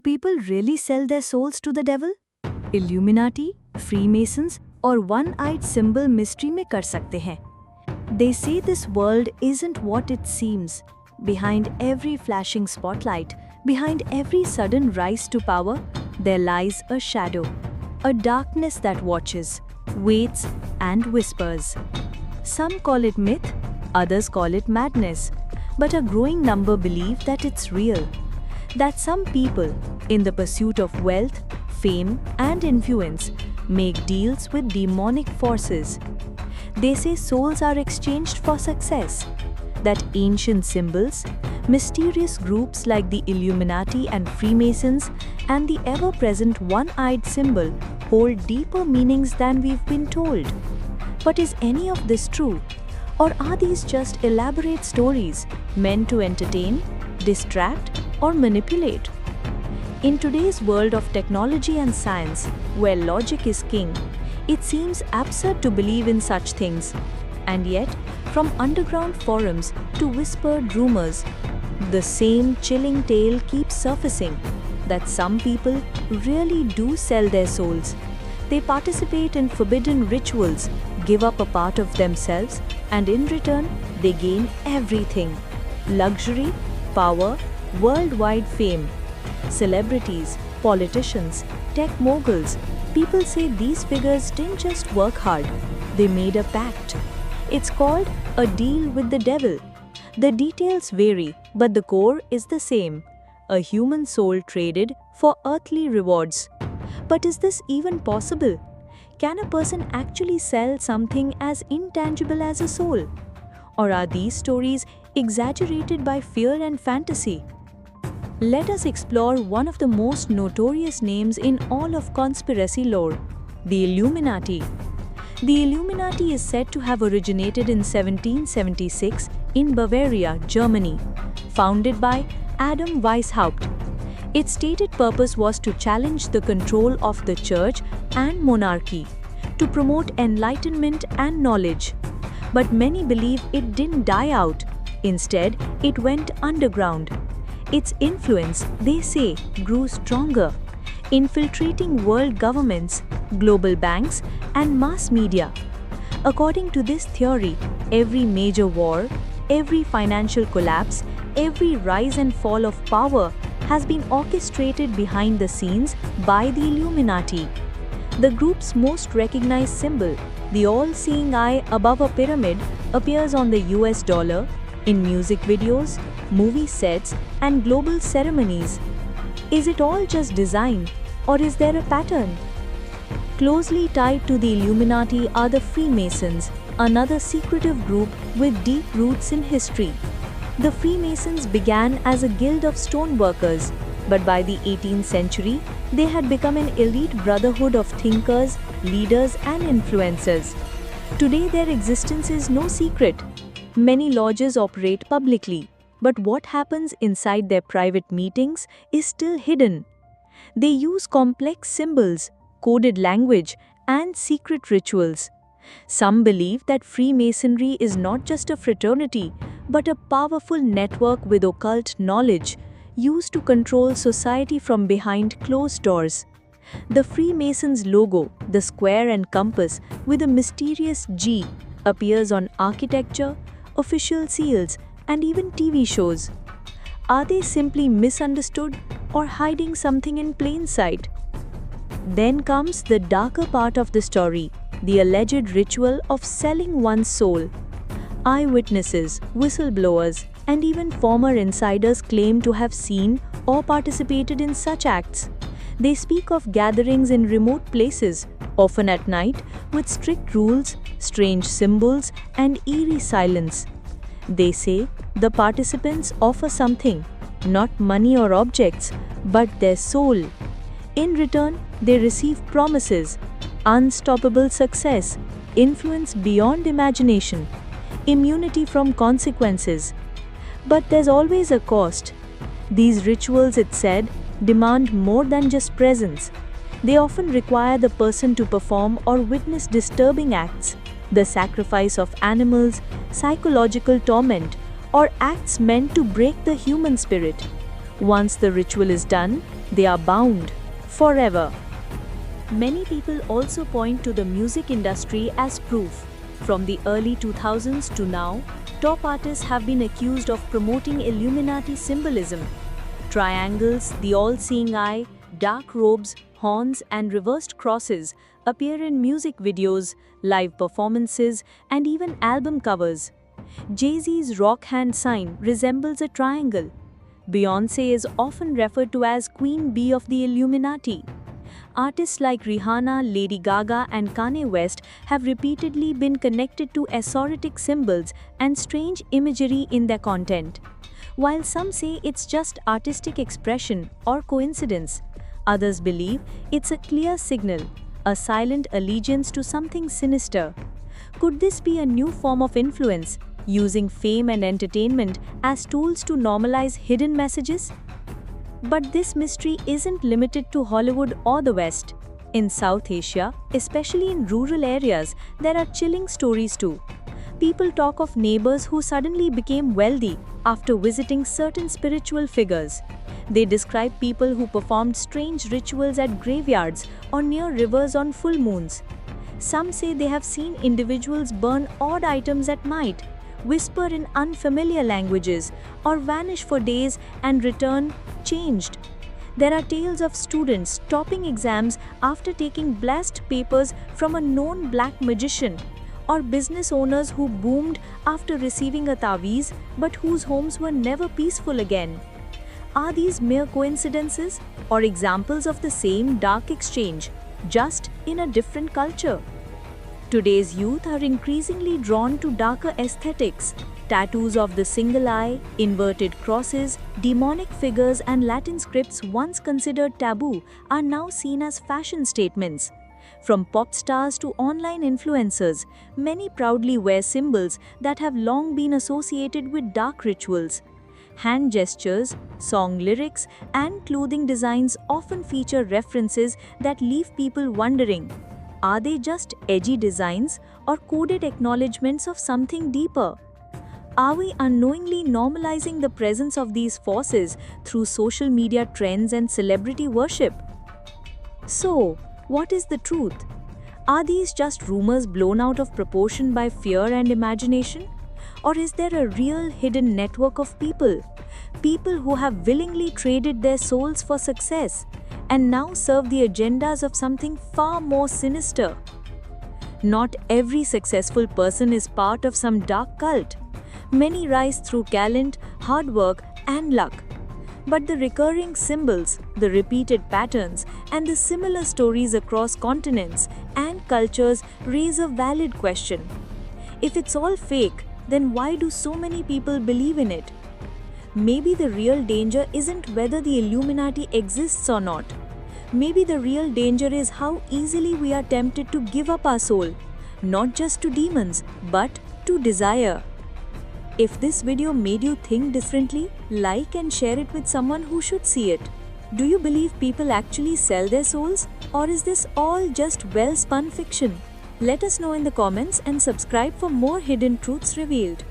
People really sell their souls to the devil? Illuminati, Freemasons और one-eyed symbol mystery में कर सकते हैं. They say this world isn't what it seems. Behind every flashing spotlight, behind every sudden rise to power, there lies a shadow, a darkness that watches, waits, and whispers. Some call it myth, others call it madness, but a growing number believe that it's real. That some people, in the pursuit of wealth, fame, and influence, make deals with demonic forces. They say souls are exchanged for success. That ancient symbols, mysterious groups like the Illuminati and Freemasons, and the ever-present one-eyed symbol hold deeper meanings than we've been told. But is any of this true? Or are these just elaborate stories meant to entertain, distract, or manipulate? In today's world of technology and science, where logic is king, it seems absurd to believe in such things. And yet, from underground forums to whispered rumors, the same chilling tale keeps surfacing that some people really do sell their souls. They participate in forbidden rituals, give up a part of themselves, and in return, they gain everything: luxury, power, worldwide fame. Celebrities, politicians, tech moguls, people say these figures didn't just work hard, they made a pact. It's called a deal with the devil. The details vary, but the core is the same: a human soul traded for earthly rewards. But is this even possible? Can a person actually sell something as intangible as a soul? Or are these stories exaggerated by fear and fantasy? Let us explore one of the most notorious names in all of conspiracy lore: the Illuminati. The Illuminati is said to have originated in 1776 in Bavaria, Germany, founded by Adam Weishaupt. Its stated purpose was to challenge the control of the church and monarchy, to promote enlightenment and knowledge. But many believe it didn't die out. Instead, it went underground. Its influence, they say, grew stronger, infiltrating world governments, global banks, and mass media. According to this theory, every major war, every financial collapse, every rise and fall of power has been orchestrated behind the scenes by the Illuminati. The group's most recognized symbol, the all-seeing eye above a pyramid, appears on the US dollar, in music videos, movie sets, and global ceremonies. Is it all just design, or is there a pattern? Closely tied to the Illuminati are the Freemasons, another secretive group with deep roots in history. The Freemasons began as a guild of stoneworkers, but by the 18th century, they had become an elite brotherhood of thinkers, leaders, and influencers. Today, their existence is no secret. Many lodges operate publicly, but what happens inside their private meetings is still hidden. They use complex symbols, coded language, and secret rituals. Some believe that Freemasonry is not just a fraternity, but a powerful network with occult knowledge used to control society from behind closed doors. The Freemasons' logo, the square and compass with a mysterious G, appears on architecture, official seals, and even TV shows. Are they simply misunderstood or hiding something in plain sight? Then comes the darker part of the story, the alleged ritual of selling one's soul. Eyewitnesses, whistleblowers, and even former insiders claim to have seen or participated in such acts. They speak of gatherings in remote places, often at night, with strict rules, strange symbols, and eerie silence. They say the participants offer something, not money or objects, but their soul. In return, they receive promises, unstoppable success, influence beyond imagination, immunity from consequences. But there's always a cost. These rituals, it's said, demand more than just presence. They often require the person to perform or witness disturbing acts, the sacrifice of animals, psychological torment, or acts meant to break the human spirit. Once the ritual is done, they are bound forever. Many people also point to the music industry as proof. From the early 2000s to now, top artists have been accused of promoting Illuminati symbolism. Triangles, the all-seeing eye, dark robes, horns, and reversed crosses appear in music videos, live performances, and even album covers. Jay-Z's rock hand sign resembles a triangle. Beyoncé is often referred to as Queen Bee of the Illuminati. Artists like Rihanna, Lady Gaga, and Kanye West have repeatedly been connected to esoteric symbols and strange imagery in their content. While some say it's just artistic expression or coincidence, others believe it's a clear signal, a silent allegiance to something sinister. Could this be a new form of influence, using fame and entertainment as tools to normalize hidden messages? But this mystery isn't limited to Hollywood or the West. In South Asia, especially in rural areas, there are chilling stories too. People talk of neighbors who suddenly became wealthy after visiting certain spiritual figures. They describe people who performed strange rituals at graveyards or near rivers on full moons. Some say they have seen individuals burn odd items at night, whisper in unfamiliar languages, or vanish for days and return changed. There are tales of students topping exams after taking blessed papers from a known black magician, or business owners who boomed after receiving a taweez but whose homes were never peaceful again. Are these mere coincidences or examples of the same dark exchange, just in a different culture? Today's youth are increasingly drawn to darker aesthetics. Tattoos of the single eye, inverted crosses, demonic figures, and Latin scripts once considered taboo are now seen as fashion statements. From pop stars to online influencers, many proudly wear symbols that have long been associated with dark rituals. Hand gestures, song lyrics, and clothing designs often feature references that leave people wondering, are they just edgy designs or coded acknowledgements of something deeper? Are we unknowingly normalizing the presence of these forces through social media trends and celebrity worship? So, what is the truth? Are these just rumors blown out of proportion by fear and imagination? Or is there a real hidden network of people who have willingly traded their souls for success and now serve the agendas of something far more sinister? Not every successful person is part of some dark cult. Many rise through talent, hard work, and luck. But the recurring symbols, the repeated patterns, and the similar stories across continents and cultures raise a valid question. If it's all fake, then why do so many people believe in it? Maybe the real danger isn't whether the Illuminati exists or not. Maybe the real danger is how easily we are tempted to give up our soul, not just to demons, but to desire. If this video made you think differently, like and share it with someone who should see it. Do you believe people actually sell their souls, or is this all just well-spun fiction? Let us know in the comments and subscribe for more hidden truths revealed.